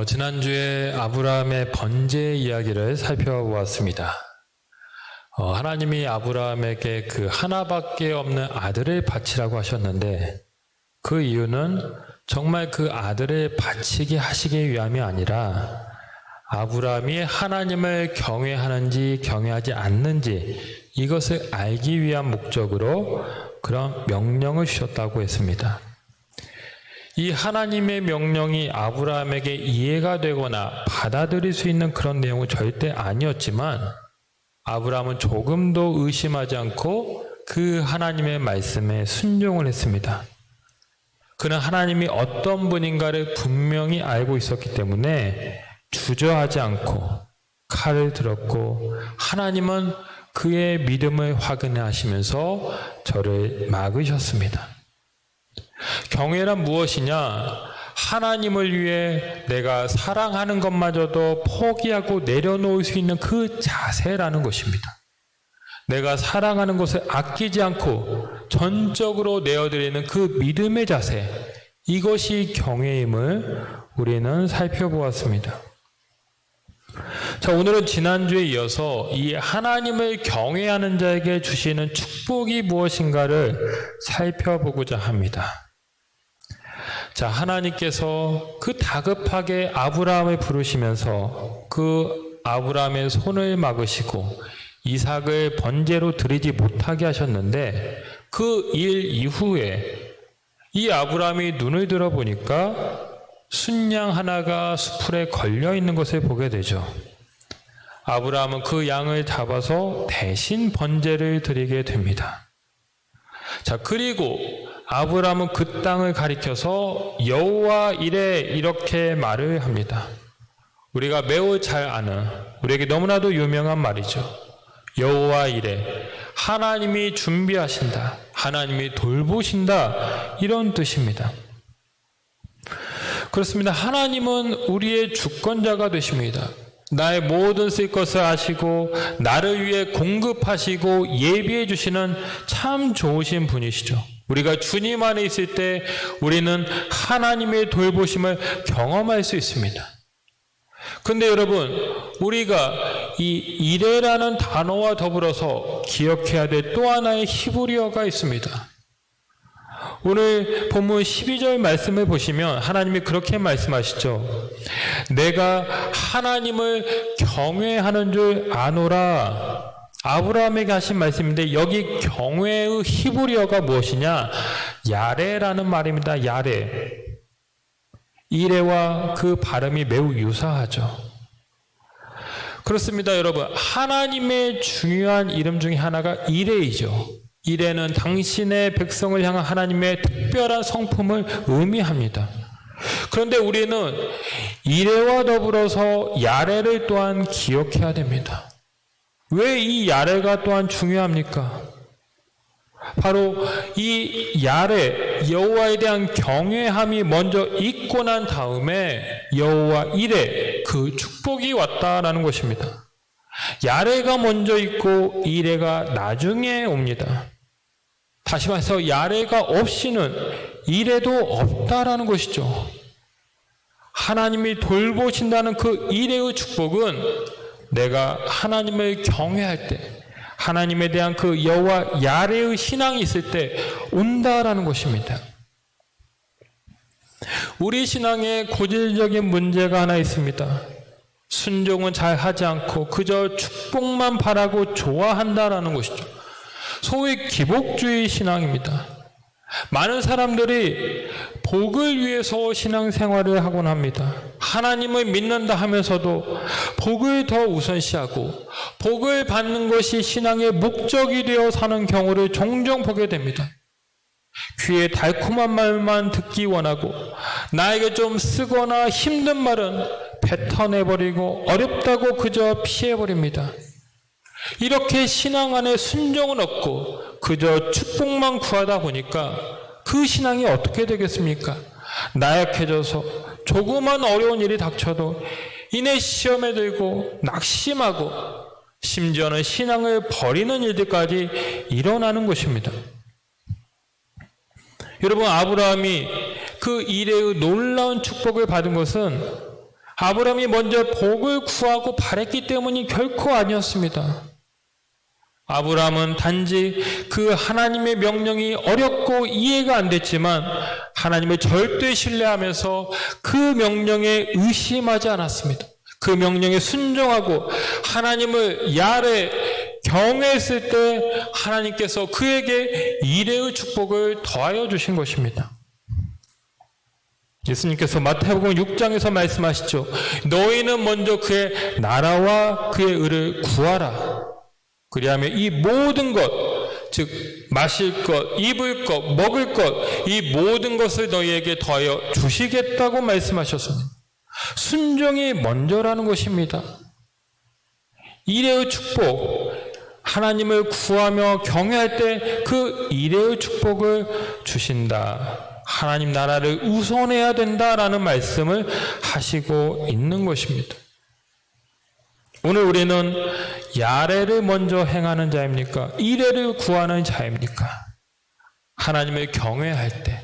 지난주에 아브라함의 번제 이야기를 살펴보았습니다. 하나님이 아브라함에게 그 하나밖에 없는 아들을 바치라고 하셨는데 그 이유는 정말 그 아들을 바치게 하시기 위함이 아니라 아브라함이 하나님을 경외하는지 경외하지 않는지 이것을 알기 위한 목적으로 그런 명령을 주셨다고 했습니다. 이 하나님의 명령이 아브라함에게 이해가 되거나 받아들일 수 있는 그런 내용은 절대 아니었지만 아브라함은 조금도 의심하지 않고 그 하나님의 말씀에 순종을 했습니다. 그는 하나님이 어떤 분인가를 분명히 알고 있었기 때문에 주저하지 않고 칼을 들었고 하나님은 그의 믿음을 확인하시면서 저를 막으셨습니다. 경외란 무엇이냐? 하나님을 위해 내가 사랑하는 것마저도 포기하고 내려놓을 수 있는 그 자세라는 것입니다. 내가 사랑하는 것을 아끼지 않고 전적으로 내어드리는 그 믿음의 자세, 이것이 경외임을 우리는 살펴보았습니다. 자, 오늘은 지난주에 이어서 이 하나님을 경외하는 자에게 주시는 축복이 무엇인가를 살펴보고자 합니다. 자, 하나님께서 그 다급하게 아브라함을 부르시면서 그 아브라함의 손을 막으시고 이삭을 번제로 드리지 못하게 하셨는데 그 일 이후에 이 아브라함이 눈을 들어보니까 순양 하나가 수풀에 걸려 있는 것을 보게 되죠. 아브라함은 그 양을 잡아서 대신 번제를 드리게 됩니다. 자, 그리고 아브라함은 그 땅을 가리켜서 여호와 이레 이렇게 말을 합니다. 우리가 매우 잘 아는, 우리에게 너무나도 유명한 말이죠. 여호와 이레, 하나님이 준비하신다, 하나님이 돌보신다, 이런 뜻입니다. 그렇습니다. 하나님은 우리의 주권자가 되십니다. 나의 모든 쓸 것을 아시고 나를 위해 공급하시고 예비해 주시는 참 좋으신 분이시죠. 우리가 주님 안에 있을 때 우리는 하나님의 돌보심을 경험할 수 있습니다. 근데 여러분, 우리가 이 이레라는 단어와 더불어서 기억해야 될 또 하나의 히브리어가 있습니다. 오늘 본문 12절 말씀을 보시면 하나님이 그렇게 말씀하시죠. 내가 하나님을 경외하는 줄 아노라. 아브라함에게 하신 말씀인데 여기 경외의 히브리어가 무엇이냐? 야레라는 말입니다. 야레. 이레와 그 발음이 매우 유사하죠. 그렇습니다, 여러분. 하나님의 중요한 이름 중에 하나가 이레이죠. 이레는 당신의 백성을 향한 하나님의 특별한 성품을 의미합니다. 그런데 우리는 이레와 더불어서 야레를 또한 기억해야 됩니다. 왜 이 야레가 또한 중요합니까? 바로 이 야레, 여호와에 대한 경외함이 먼저 있고 난 다음에 여호와 이레, 그 축복이 왔다라는 것입니다. 야레가 먼저 있고 이레가 나중에 옵니다. 다시 말해서 야레가 없이는 이레도 없다라는 것이죠. 하나님이 돌보신다는 그 이레의 축복은 내가 하나님을 경외할 때, 하나님에 대한 그 여호와 야레의 신앙이 있을 때 온다라는 것입니다. 우리 신앙에 고질적인 문제가 하나 있습니다. 순종은 잘 하지 않고 그저 축복만 바라고 좋아한다라는 것이죠. 소위 기복주의 신앙입니다. 많은 사람들이 복을 위해서 신앙생활을 하곤 합니다. 하나님을 믿는다 하면서도 복을 더 우선시하고 복을 받는 것이 신앙의 목적이 되어 사는 경우를 종종 보게 됩니다. 귀에 달콤한 말만 듣기 원하고 나에게 좀 쓰거나 힘든 말은 뱉어내버리고 어렵다고 그저 피해버립니다. 이렇게 신앙 안에 순종은 없고 그저 축복만 구하다 보니까 그 신앙이 어떻게 되겠습니까? 나약해져서 조그만 어려운 일이 닥쳐도 이내 시험에 들고 낙심하고 심지어는 신앙을 버리는 일들까지 일어나는 것입니다. 여러분, 아브라함이 그 이레의 놀라운 축복을 받은 것은 아브라함이 먼저 복을 구하고 바랬기 때문이 결코 아니었습니다. 아브라함은 단지 그 하나님의 명령이 어렵고 이해가 안 됐지만 하나님을 절대 신뢰하면서 그 명령에 의심하지 않았습니다. 그 명령에 순종하고 하나님을 야레 경외했을 때 하나님께서 그에게 이레의 축복을 더하여 주신 것입니다. 예수님께서 마태복음 6장에서 말씀하시죠. 너희는 먼저 그의 나라와 그의 의를 구하라. 그리하면 이 모든 것, 즉 마실 것, 입을 것, 먹을 것, 이 모든 것을 너희에게 더하여 주시겠다고 말씀하셨습니다. 순종이 먼저라는 것입니다. 이레의 축복, 하나님을 구하며 경외할 때 그 이레의 축복을 주신다. 하나님 나라를 우선해야 된다라는 말씀을 하시고 있는 것입니다. 오늘 우리는 야레를 먼저 행하는 자입니까? 이레를 구하는 자입니까? 하나님을 경외할 때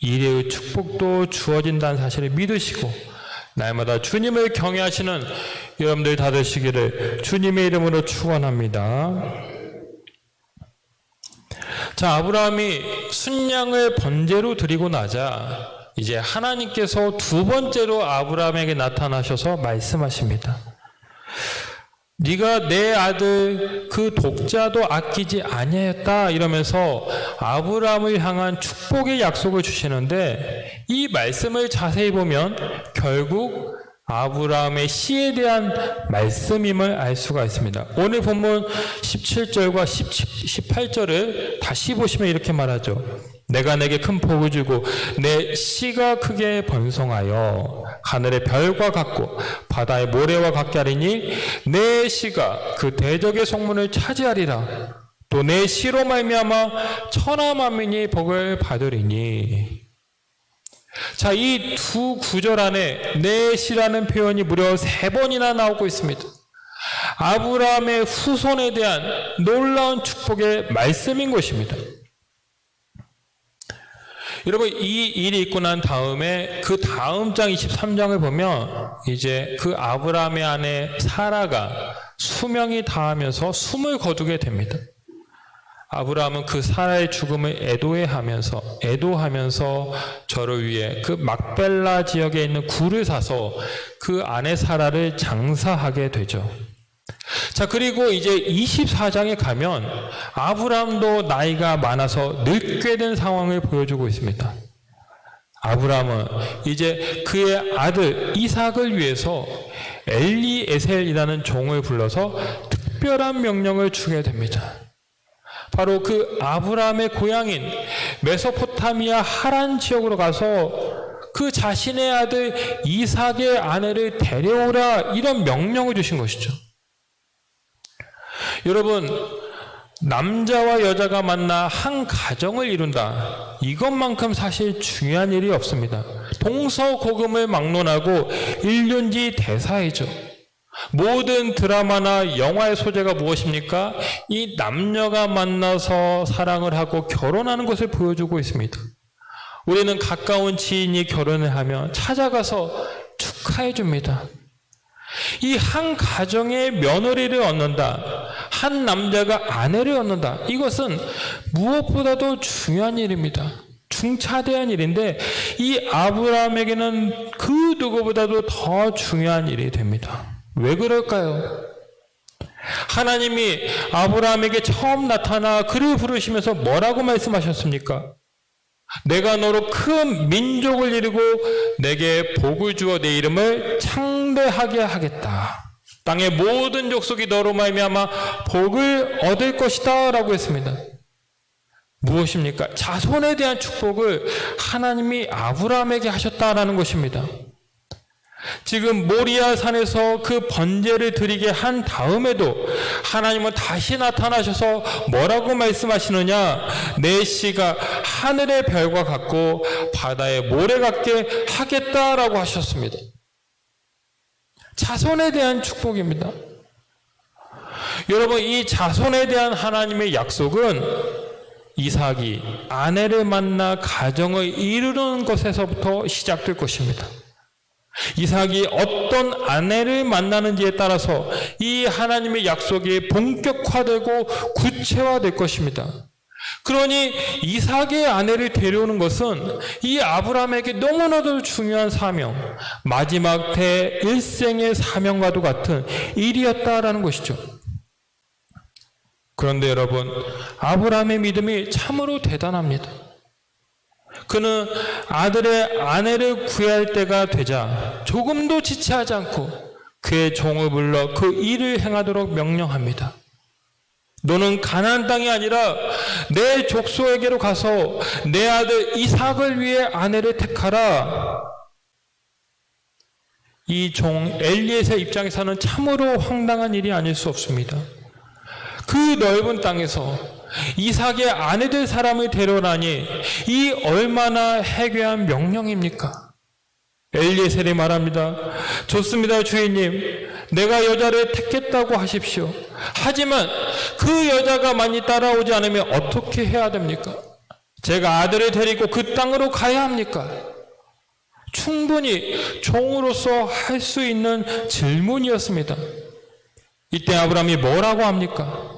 이레의 축복도 주어진다는 사실을 믿으시고 날마다 주님을 경외하시는 여러분들 다 되시기를 주님의 이름으로 축원합니다. 자, 아브라함이 순양을 번제로 드리고 나자 이제 하나님께서 두 번째로 아브라함에게 나타나셔서 말씀하십니다. 네가 내 아들 그 독자도 아끼지 아니하였다 이러면서 아브라함을 향한 축복의 약속을 주시는데 이 말씀을 자세히 보면 결국 아브라함의 씨에 대한 말씀임을 알 수가 있습니다. 오늘 본문 17절과 18절을 다시 보시면 이렇게 말하죠. 내가 내게 큰 복을 주고 내 씨가 크게 번성하여 하늘의 별과 같고 바다의 모래와 같게 하리니 내 씨가 그 대적의 성문을 차지하리라. 또 내 씨로 말미암아 천하 만민이 복을 받으리니. 자, 이 두 구절 안에 내 씨라는 표현이 무려 3번이나 나오고 있습니다. 아브라함의 후손에 대한 놀라운 축복의 말씀인 것입니다. 여러분, 이 일이 있고 난 다음에 그 다음 장 23장을 보면 이제 그 아브라함의 아내 사라가 수명이 다하면서 숨을 거두게 됩니다. 아브라함은 그 사라의 죽음을 애도하면서 저를 위해 그 막벨라 지역에 있는 굴을 사서 그 아내 사라를 장사하게 되죠. 자, 그리고 이제 24장에 가면 아브라함도 나이가 많아서 늙게 된 상황을 보여주고 있습니다. 아브라함은 이제 그의 아들 이삭을 위해서 엘리에셀이라는 종을 불러서 특별한 명령을 주게 됩니다. 바로 그 아브라함의 고향인 메소포타미아 하란 지역으로 가서 그 자신의 아들 이삭의 아내를 데려오라, 이런 명령을 주신 것이죠. 여러분, 남자와 여자가 만나 한 가정을 이룬다, 이것만큼 사실 중요한 일이 없습니다. 동서고금을 막론하고 일륜지 대사이죠. 모든 드라마나 영화의 소재가 무엇입니까? 이 남녀가 만나서 사랑을 하고 결혼하는 것을 보여주고 있습니다. 우리는 가까운 지인이 결혼을 하면 찾아가서 축하해 줍니다. 이 한 가정의 며느리를 얻는다, 한 남자가 아내를 얻는다, 이것은 무엇보다도 중요한 일입니다. 중차대한 일인데 이 아브라함에게는 그 누구보다도 더 중요한 일이 됩니다. 왜 그럴까요? 하나님이 아브라함에게 처음 나타나 그를 부르시면서 뭐라고 말씀하셨습니까? 내가 너로 큰 민족을 이루고 내게 복을 주어 내 이름을 창대하게 하겠다. 땅의 모든 족속이 너로 말미암아 복을 얻을 것이다 라고 했습니다. 무엇입니까? 자손에 대한 축복을 하나님이 아브라함에게 하셨다라는 것입니다. 지금 모리아 산에서 그 번제를 드리게 한 다음에도 하나님은 다시 나타나셔서 뭐라고 말씀하시느냐? 내 씨가 하늘의 별과 같고 바다의 모래 같게 하겠다라고 하셨습니다. 자손에 대한 축복입니다. 여러분, 이 자손에 대한 하나님의 약속은 이삭이 아내를 만나 가정을 이루는 것에서부터 시작될 것입니다. 이삭이 어떤 아내를 만나는지에 따라서 이 하나님의 약속이 본격화되고 구체화될 것입니다. 그러니 이삭의 아내를 데려오는 것은 이 아브라함에게 너무나도 중요한 사명, 마지막 대일생의 사명과도 같은 일이었다라는 것이죠. 그런데 여러분, 아브라함의 믿음이 참으로 대단합니다. 그는 아들의 아내를 구해할 때가 되자 조금도 지체하지 않고 그의 종을 불러 그 일을 행하도록 명령합니다. 너는 가나안 땅이 아니라 내 족속에게로 가서 내 아들 이삭을 위해 아내를 택하라. 이 종 엘리에셀 입장에서는 참으로 황당한 일이 아닐 수 없습니다. 그 넓은 땅에서 이삭의 아내 될 사람을 데려오라니 이 얼마나 해괴한 명령입니까? 엘리에셀이 말합니다. 좋습니다, 주인님. 내가 여자를 택했다고 하십시오. 하지만 그 여자가 많이 따라오지 않으면 어떻게 해야 됩니까? 제가 아들을 데리고 그 땅으로 가야 합니까? 충분히 종으로서 할 수 있는 질문이었습니다. 이때 아브라함이 뭐라고 합니까?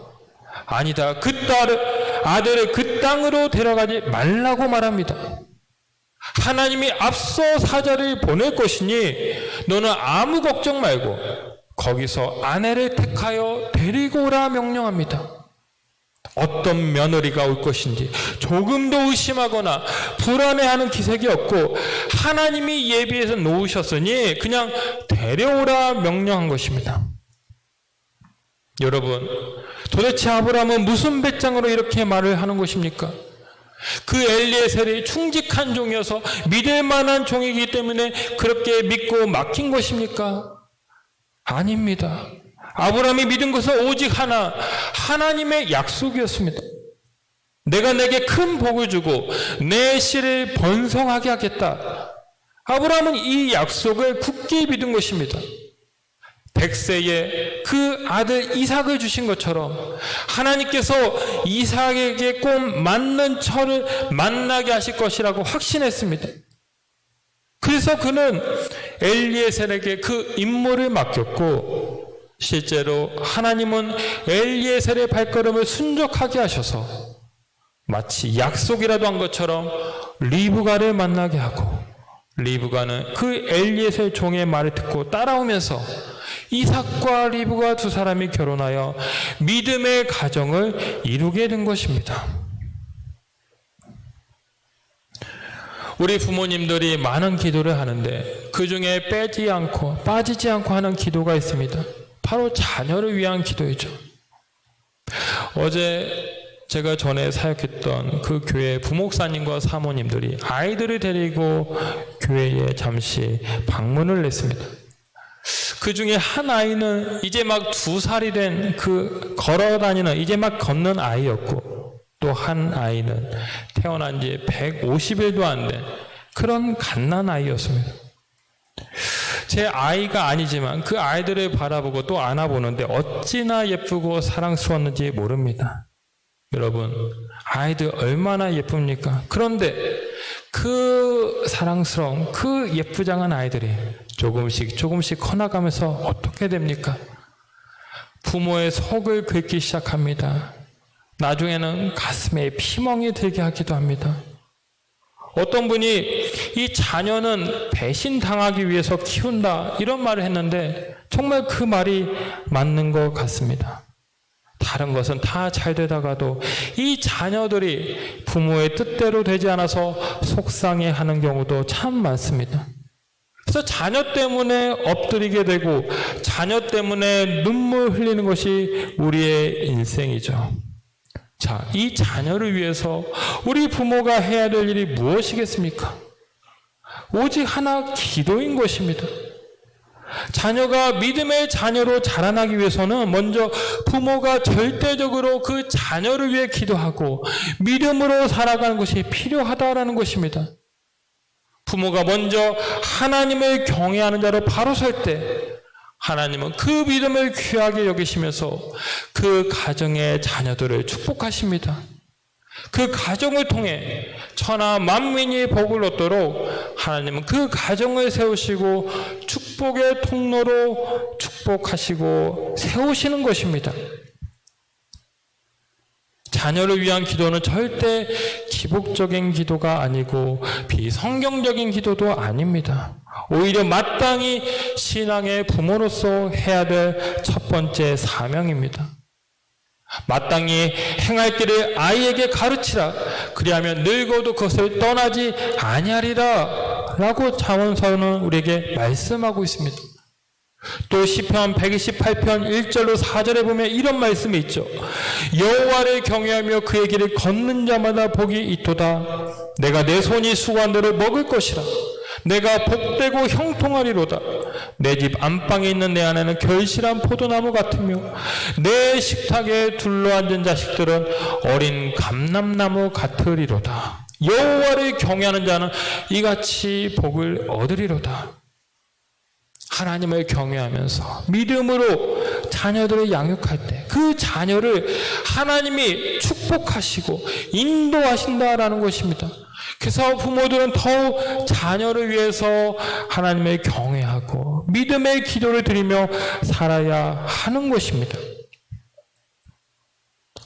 아니다. 아들을 그 땅으로 데려가지 말라고 말합니다. 하나님이 앞서 사자를 보낼 것이니 너는 아무 걱정 말고 거기서 아내를 택하여 데리고 오라 명령합니다. 어떤 며느리가 올 것인지 조금도 의심하거나 불안해하는 기색이 없고 하나님이 예비해서 놓으셨으니 그냥 데려오라 명령한 것입니다. 여러분, 도대체 아브라함은 무슨 배짱으로 이렇게 말을 하는 것입니까? 그 엘리에셀이 충직한 종이어서 믿을 만한 종이기 때문에 그렇게 믿고 맡긴 것입니까? 아닙니다. 아브라함이 믿은 것은 오직 하나, 하나님의 약속이었습니다. 내가 내게 큰 복을 주고 내 씨를 번성하게 하겠다. 아브라함은 이 약속을 굳게 믿은 것입니다. 100세에 그 아들 이삭을 주신 것처럼 하나님께서 이삭에게 꼭 맞는 처를 만나게 하실 것이라고 확신했습니다. 그래서 그는 엘리에셀에게 그 임무를 맡겼고 실제로 하나님은 엘리에셀의 발걸음을 순적하게 하셔서 마치 약속이라도 한 것처럼 리브가를 만나게 하고 리브가는 그 엘리에셀 종의 말을 듣고 따라오면서 이삭과 리브가 두 사람이 결혼하여 믿음의 가정을 이루게 된 것입니다. 우리 부모님들이 많은 기도를 하는데 그 중에 빠지지 않고 하는 기도가 있습니다. 바로 자녀를 위한 기도이죠. 어제 제가 전에 사역했던 그 교회 부목사님과 사모님들이 아이들을 데리고 교회에 잠시 방문을 했습니다. 그 중에 한 아이는 이제 막 2살이 된 그 걸어다니는 이제 막 걷는 아이였고 또 한 아이는 태어난 지 150일도 안 된 그런 갓난 아이였습니다. 제 아이가 아니지만 그 아이들을 바라보고 또 안아보는데 어찌나 예쁘고 사랑스러웠는지 모릅니다. 여러분, 아이들 얼마나 예쁩니까? 그런데 그 사랑스러운 그 예쁘장한 아이들이 조금씩 커나가면서 어떻게 됩니까? 부모의 속을 긁기 시작합니다. 나중에는 가슴에 피멍이 들게 하기도 합니다. 어떤 분이 이 자녀는 배신당하기 위해서 키운다 이런 말을 했는데 정말 그 말이 맞는 것 같습니다. 다른 것은 다 잘 되다가도 이 자녀들이 부모의 뜻대로 되지 않아서 속상해하는 경우도 참 많습니다. 그래서 자녀 때문에 엎드리게 되고 자녀 때문에 눈물 흘리는 것이 우리의 인생이죠. 자, 이 자녀를 위해서 우리 부모가 해야 될 일이 무엇이겠습니까? 오직 하나, 기도인 것입니다. 자녀가 믿음의 자녀로 자라나기 위해서는 먼저 부모가 절대적으로 그 자녀를 위해 기도하고 믿음으로 살아가는 것이 필요하다라는 것입니다. 부모가 먼저 하나님을 경외하는 자로 바로 설 때 하나님은 그 믿음을 귀하게 여기시면서 그 가정의 자녀들을 축복하십니다. 그 가정을 통해 천하 만민이 복을 얻도록 하나님은 그 가정을 세우시고 축복의 통로로 축복하시고 세우시는 것입니다. 자녀를 위한 기도는 절대 기복적인 기도가 아니고 비성경적인 기도도 아닙니다. 오히려 마땅히 신앙의 부모로서 해야 될 첫 번째 사명입니다. 마땅히 행할 길을 아이에게 가르치라. 그리하면 늙어도 그것을 떠나지 아니하리라 라고 잠언서는 우리에게 말씀하고 있습니다. 또 시편 128편 1절로 4절에 보면 이런 말씀이 있죠. 여호와를 경외하며 그의 길을 걷는 자마다 복이 있도다. 내가 내 손이 수고한 대로 먹을 것이라. 내가 복되고 형통하리로다. 내 집 안방에 있는 내 아내는 결실한 포도나무 같으며 내 식탁에 둘러앉은 자식들은 어린 감람나무 같으리로다. 여호와를 경외하는 자는 이같이 복을 얻으리로다. 하나님을 경외하면서 믿음으로 자녀들을 양육할 때 그 자녀를 하나님이 축복하시고 인도하신다라는 것입니다. 그래서 부모들은 더욱 자녀를 위해서 하나님을 경외하고 믿음의 기도를 드리며 살아야 하는 것입니다.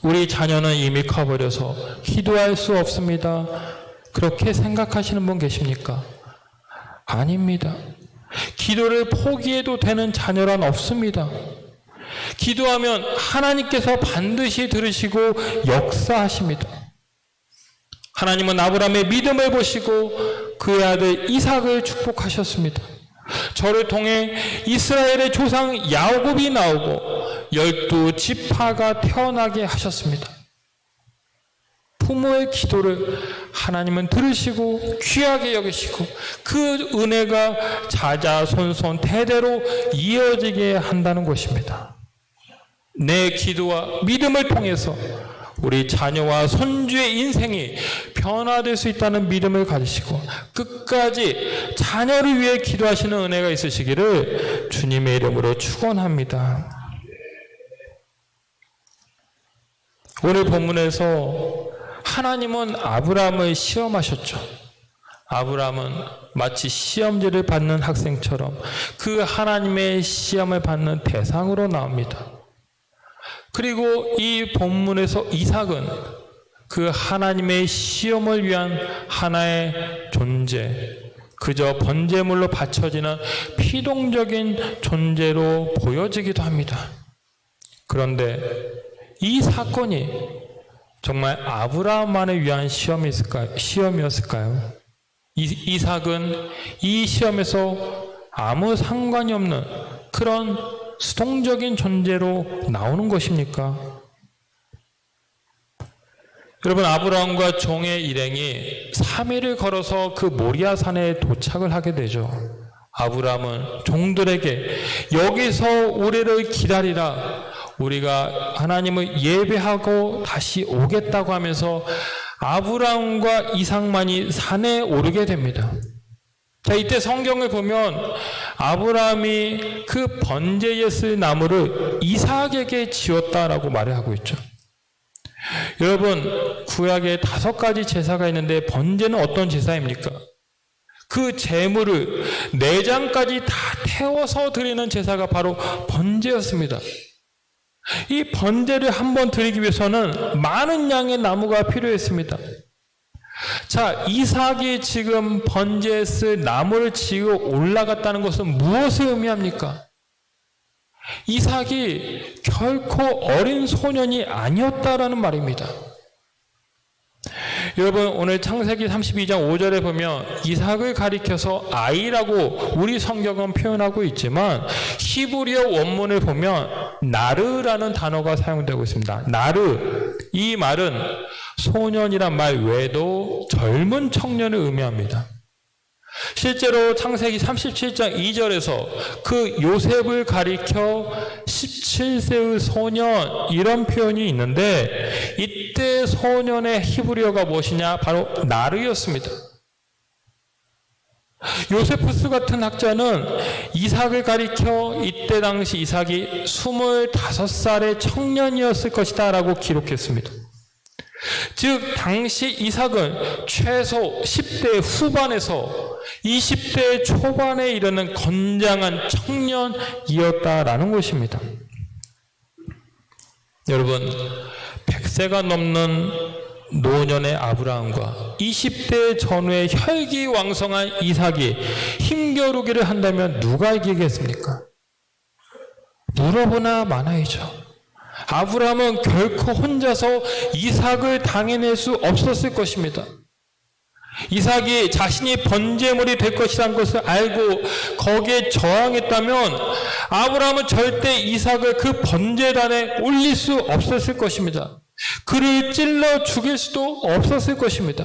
우리 자녀는 이미 커버려서 기도할 수 없습니다. 그렇게 생각하시는 분 계십니까? 아닙니다. 기도를 포기해도 되는 자녀란 없습니다. 기도하면 하나님께서 반드시 들으시고 역사하십니다. 하나님은 아브라함의 믿음을 보시고 그의 아들 이삭을 축복하셨습니다. 저를 통해 이스라엘의 조상 야곱이 나오고 12지파가 태어나게 하셨습니다. 부모의 기도를 하나님은 들으시고 귀하게 여기시고 그 은혜가 자자손손 대대로 이어지게 한다는 것입니다. 내 기도와 믿음을 통해서 우리 자녀와 손주의 인생이 변화될 수 있다는 믿음을 가지시고 끝까지 자녀를 위해 기도하시는 은혜가 있으시기를 주님의 이름으로 축원합니다. 오늘 본문에서 하나님은 아브라함을 시험하셨죠. 아브라함은 마치 시험지를 받는 학생처럼 그 하나님의 시험을 받는 대상으로 나옵니다. 그리고 이 본문에서 이삭은 그 하나님의 시험을 위한 하나의 존재, 그저 번제물로 바쳐지는 피동적인 존재로 보여지기도 합니다. 그런데 이 사건이 정말 아브라함만을 위한 시험이었을까요? 이삭은 이 시험에서 아무 상관이 없는 그런 수동적인 존재로 나오는 것입니까? 여러분, 아브라함과 종의 일행이 3일을 걸어서 그 모리아산에 도착을 하게 되죠. 아브라함은 종들에게 여기서 우리를 기다리라. 우리가 하나님을 예배하고 다시 오겠다고 하면서 아브라함과 이삭만이 산에 오르게 됩니다. 자, 이때 성경을 보면 아브라함이 그 번제에 쓸 나무를 이삭에게 지었다라고 말을 하고 있죠. 여러분, 구약에 5가지 제사가 있는데 번제는 어떤 제사입니까? 그 제물을 내장까지 다 태워서 드리는 제사가 바로 번제였습니다. 이 번제를 한번 드리기 위해서는 많은 양의 나무가 필요했습니다. 자, 이삭이 지금 번제에 쓸 나무를 지어 올라갔다는 것은 무엇을 의미합니까? 이삭이 결코 어린 소년이 아니었다라는 말입니다. 여러분, 오늘 창세기 32장 5절에 보면 이삭을 가리켜서 아이라고 우리 성경은 표현하고 있지만 히브리어 원문을 보면 나르라는 단어가 사용되고 있습니다. 나르, 이 말은 소년이란 말 외에도 젊은 청년을 의미합니다. 실제로 창세기 37장 2절에서 그 요셉을 가리켜 17세의 소년, 이런 표현이 있는데 이때 소년의 히브리어가 무엇이냐? 바로 나르였습니다. 요세푸스 같은 학자는 이삭을 가리켜 이때 당시 이삭이 25살의 청년이었을 것이다 라고 기록했습니다. 즉 당시 이삭은 최소 10대 후반에서 20대 초반에 이르는 건장한 청년이었다라는 것입니다. 여러분, 100세가 넘는 노년의 아브라함과 20대 전후의 혈기왕성한 이삭이 힘겨루기를 한다면 누가 이기겠습니까? 물어보나 마나이죠. 아브라함은 결코 혼자서 이삭을 당해낼 수 없었을 것입니다. 이삭이 자신이 번제물이 될 것이라는 것을 알고 거기에 저항했다면 아브라함은 절대 이삭을 그 번제단에 올릴 수 없었을 것입니다. 그를 찔러 죽일 수도 없었을 것입니다.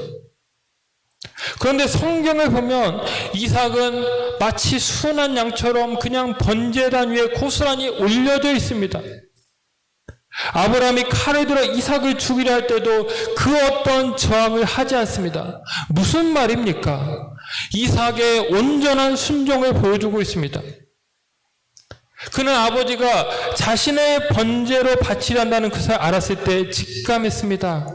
그런데 성경을 보면 이삭은 마치 순한 양처럼 그냥 번제단 위에 고스란히 올려져 있습니다. 아브라함이 칼을 들어 이삭을 죽이려 할 때도 그 어떤 저항을 하지 않습니다. 무슨 말입니까? 이삭의 온전한 순종을 보여주고 있습니다. 그는 아버지가 자신의 번제로 바치려 한다는 것을 알았을 때 직감했습니다.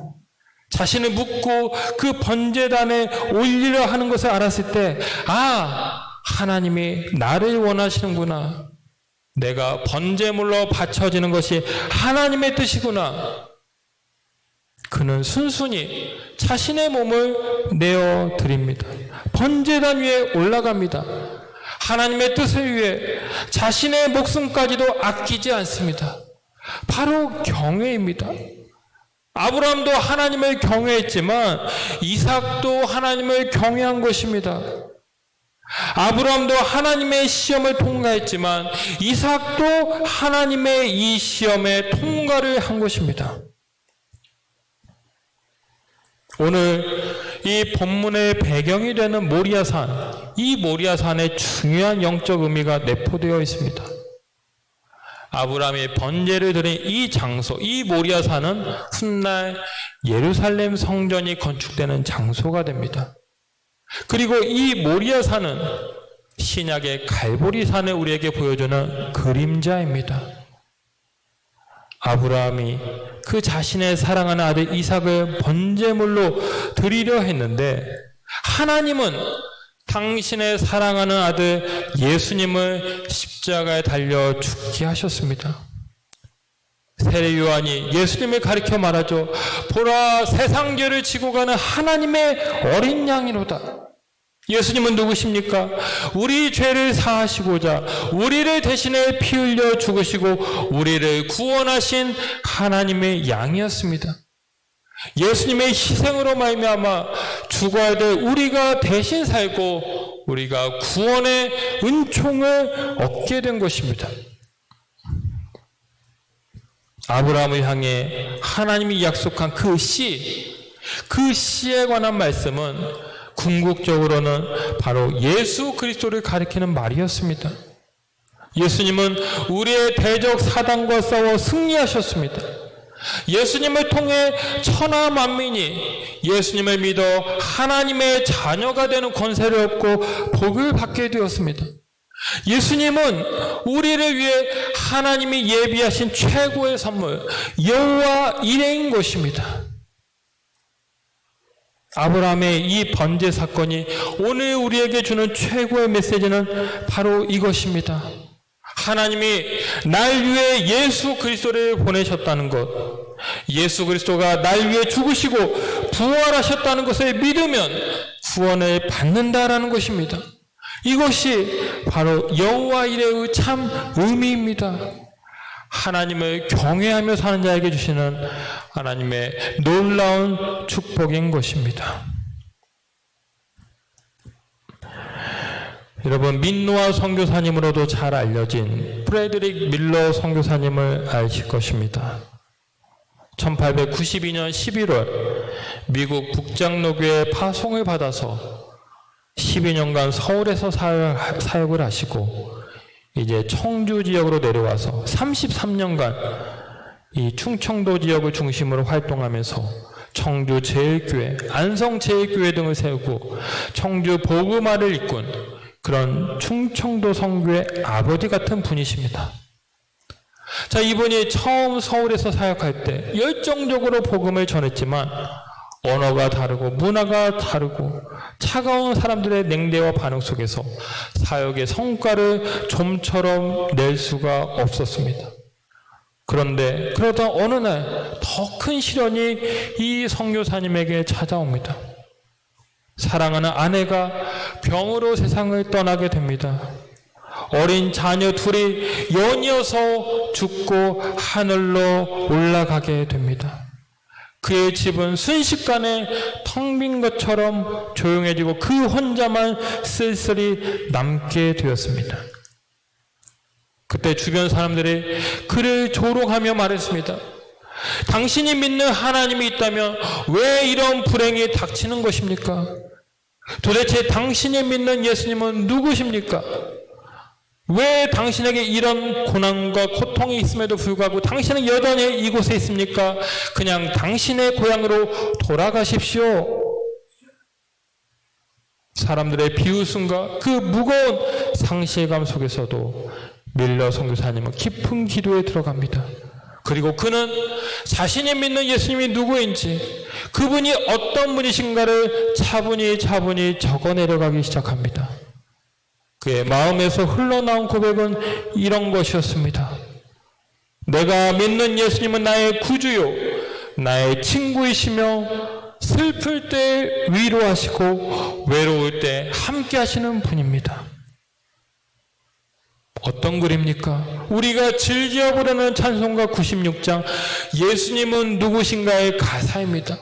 자신을 묻고 그 번제단에 올리려 하는 것을 알았을 때, 하나님이 나를 원하시는구나. 내가 번제물로 바쳐지는 것이 하나님의 뜻이구나. 그는 순순히 자신의 몸을 내어드립니다. 번제단 위에 올라갑니다. 하나님의 뜻을 위해 자신의 목숨까지도 아끼지 않습니다. 바로 경외입니다. 아브라함도 하나님을 경외했지만 이삭도 하나님을 경외한 것입니다. 아브라함도 하나님의 시험을 통과했지만 이삭도 하나님의 이 시험에 통과를 한 것입니다. 오늘 이 본문의 배경이 되는 모리아산, 이 모리아산에 중요한 영적 의미가 내포되어 있습니다. 아브라함이 번제를 드린 이 장소, 이 모리아산은 훗날 예루살렘 성전이 건축되는 장소가 됩니다. 그리고 이 모리아산은 신약의 갈보리산을 우리에게 보여주는 그림자입니다. 아브라함이 그 자신의 사랑하는 아들 이삭을 번제물로 드리려 했는데 하나님은 당신의 사랑하는 아들 예수님을 십자가에 달려 죽게 하셨습니다. 세례 요한이 예수님을 가리켜 말하죠. 보라, 세상 죄를 지고 가는 하나님의 어린 양이로다. 예수님은 누구십니까? 우리 죄를 사하시고자 우리를 대신에 피 흘려 죽으시고 우리를 구원하신 하나님의 양이었습니다. 예수님의 희생으로 말미암아 죽어야 될 우리가 대신 살고 우리가 구원의 은총을 얻게 된 것입니다. 아브라함을 향해 하나님이 약속한 그 씨에 관한 말씀은 궁극적으로는 바로 예수 그리스도를 가리키는 말이었습니다. 예수님은 우리의 대적 사단과 싸워 승리하셨습니다. 예수님을 통해 천하 만민이 예수님을 믿어 하나님의 자녀가 되는 권세를 얻고 복을 받게 되었습니다. 예수님은 우리를 위해 하나님이 예비하신 최고의 선물, 여호와 이레인 것입니다. 아브라함의 이 번제 사건이 오늘 우리에게 주는 최고의 메시지는 바로 이것입니다. 하나님이 날 위해 예수 그리스도를 보내셨다는 것, 예수 그리스도가 날 위해 죽으시고 부활하셨다는 것을 믿으면 구원을 받는다라는 것입니다. 이것이 바로 여호와 이레의 참 의미입니다. 하나님을 경외하며 사는 자에게 주시는 하나님의 놀라운 축복인 것입니다. 여러분, 민노아 선교사님으로도 잘 알려진 프레드릭 밀러 선교사님을 아실 것입니다. 1892년 11월 미국 북장로교회 파송을 받아서 12년간 서울에서 사역을 하시고 이제 청주 지역으로 내려와서 33년간 이 충청도 지역을 중심으로 활동하면서 청주 제일교회, 안성 제일교회 등을 세우고 청주 복음화를 이끈 그런 충청도 선교의 아버지 같은 분이십니다. 자, 이분이 처음 서울에서 사역할 때 열정적으로 복음을 전했지만 언어가 다르고 문화가 다르고 차가운 사람들의 냉대와 반응 속에서 사역의 성과를 좀처럼 낼 수가 없었습니다. 그런데 그러다 어느 날 더 큰 시련이 이 선교사님에게 찾아옵니다. 사랑하는 아내가 병으로 세상을 떠나게 됩니다. 어린 자녀 둘이 연이어서 죽고 하늘로 올라가게 됩니다. 그의 집은 순식간에 텅 빈 것처럼 조용해지고 그 혼자만 쓸쓸히 남게 되었습니다. 그때 주변 사람들이 그를 조롱하며 말했습니다. 당신이 믿는 하나님이 있다면 왜 이런 불행이 닥치는 것입니까? 도대체 당신이 믿는 예수님은 누구십니까? 왜 당신에게 이런 고난과 고통이 있음에도 불구하고 당신은 여전히 이곳에 있습니까? 그냥 당신의 고향으로 돌아가십시오. 사람들의 비웃음과 그 무거운 상실감 속에서도 밀러 선교사님은 깊은 기도에 들어갑니다. 그리고 그는 자신이 믿는 예수님이 누구인지, 그분이 어떤 분이신가를 차분히 적어내려가기 시작합니다. 그의 마음에서 흘러나온 고백은 이런 것이었습니다. 내가 믿는 예수님은 나의 구주요, 나의 친구이시며 슬플 때 위로하시고 외로울 때 함께 하시는 분입니다. 어떤 글입니까? 우리가 즐겨 부르는 찬송가 96장 예수님은 누구신가의 가사입니다.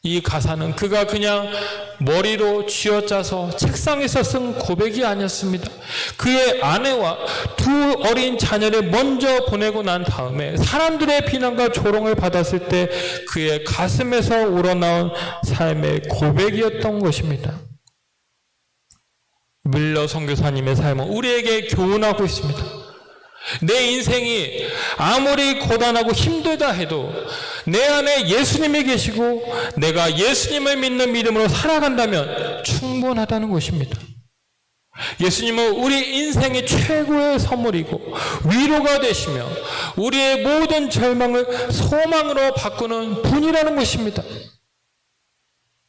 이 가사는 그가 그냥 머리로 쥐어짜서 책상에서 쓴 고백이 아니었습니다. 그의 아내와 두 어린 자녀를 먼저 보내고 난 다음에 사람들의 비난과 조롱을 받았을 때 그의 가슴에서 우러나온 삶의 고백이었던 것입니다. 밀러 선교사님의 삶은 우리에게 교훈하고 있습니다. 내 인생이 아무리 고단하고 힘들다 해도 내 안에 예수님이 계시고 내가 예수님을 믿는 믿음으로 살아간다면 충분하다는 것입니다. 예수님은 우리 인생의 최고의 선물이고 위로가 되시며 우리의 모든 절망을 소망으로 바꾸는 분이라는 것입니다.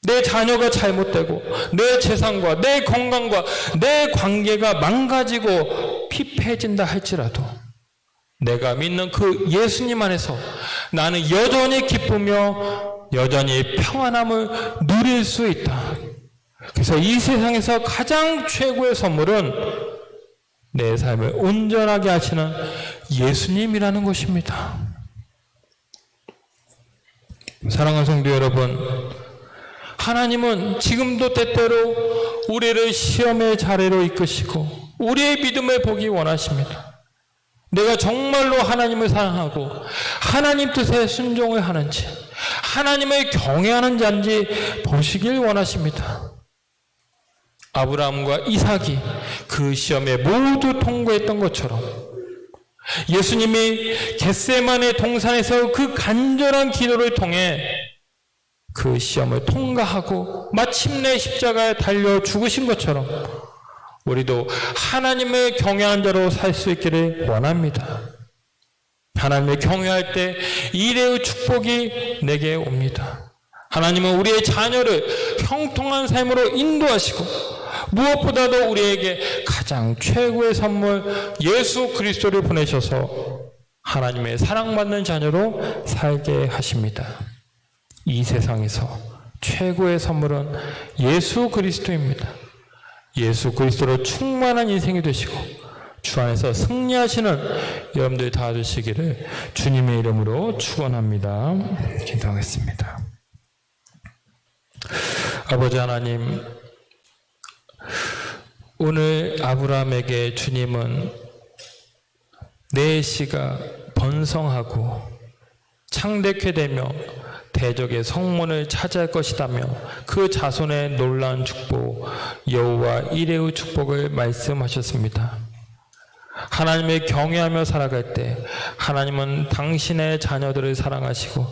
내 자녀가 잘못되고 내 재산과 내 건강과 내 관계가 망가지고 피폐해진다 할지라도 내가 믿는 그 예수님 안에서 나는 여전히 기쁘며 여전히 평안함을 누릴 수 있다. 그래서 이 세상에서 가장 최고의 선물은 내 삶을 온전하게 하시는 예수님이라는 것입니다. 사랑하는 성도 여러분, 하나님은 지금도 때때로 우리를 시험의 자리로 이끄시고 우리의 믿음을 보기 원하십니다. 내가 정말로 하나님을 사랑하고 하나님 뜻에 순종을 하는지, 하나님을 경외하는 자인지 보시길 원하십니다. 아브라함과 이삭이 그 시험에 모두 통과했던 것처럼 예수님이 겟세마네 동산에서 그 간절한 기도를 통해 그 시험을 통과하고 마침내 십자가에 달려 죽으신 것처럼 우리도 하나님을 경외하는 자로 살 수 있기를 원합니다. 하나님을 경외할 때 이레의 축복이 내게 옵니다. 하나님은 우리의 자녀를 형통한 삶으로 인도하시고 무엇보다도 우리에게 가장 최고의 선물 예수 그리스도를 보내셔서 하나님의 사랑받는 자녀로 살게 하십니다. 이 세상에서 최고의 선물은 예수 그리스도입니다. 예수 그리스도로 충만한 인생이 되시고 주 안에서 승리하시는 여러분들 다 되시기를 주님의 이름으로 축원합니다. 기도하겠습니다. 아버지 하나님, 오늘 아브라함에게 주님은 내 씨가 번성하고 창대케 되며 대적의 성문을 차지할 것이다며 그 자손의 놀라운 축복 여호와 이레의 축복을 말씀하셨습니다. 하나님을 경외하며 살아갈 때 하나님은 당신의 자녀들을 사랑하시고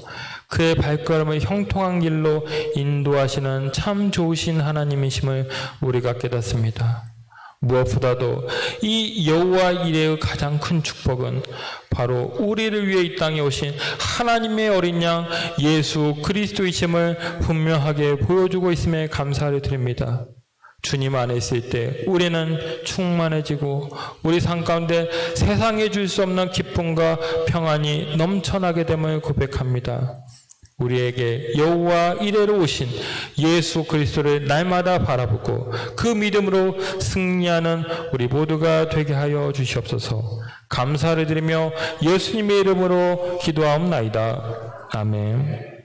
그의 발걸음을 형통한 길로 인도하시는 참 좋으신 하나님이심을 우리가 깨닫습니다. 무엇보다도 이 여호와 이레의 가장 큰 축복은 바로 우리를 위해 이 땅에 오신 하나님의 어린 양 예수 그리스도이심을 분명하게 보여주고 있음에 감사를 드립니다. 주님 안에 있을 때 우리는 충만해지고 우리 삶 가운데 세상에 줄 수 없는 기쁨과 평안이 넘쳐나게 됨을 고백합니다. 우리에게 여호와 이레로 오신 예수 그리스도를 날마다 바라보고 그 믿음으로 승리하는 우리 모두가 되게 하여 주시옵소서. 감사를 드리며 예수님의 이름으로 기도하옵나이다. 아멘.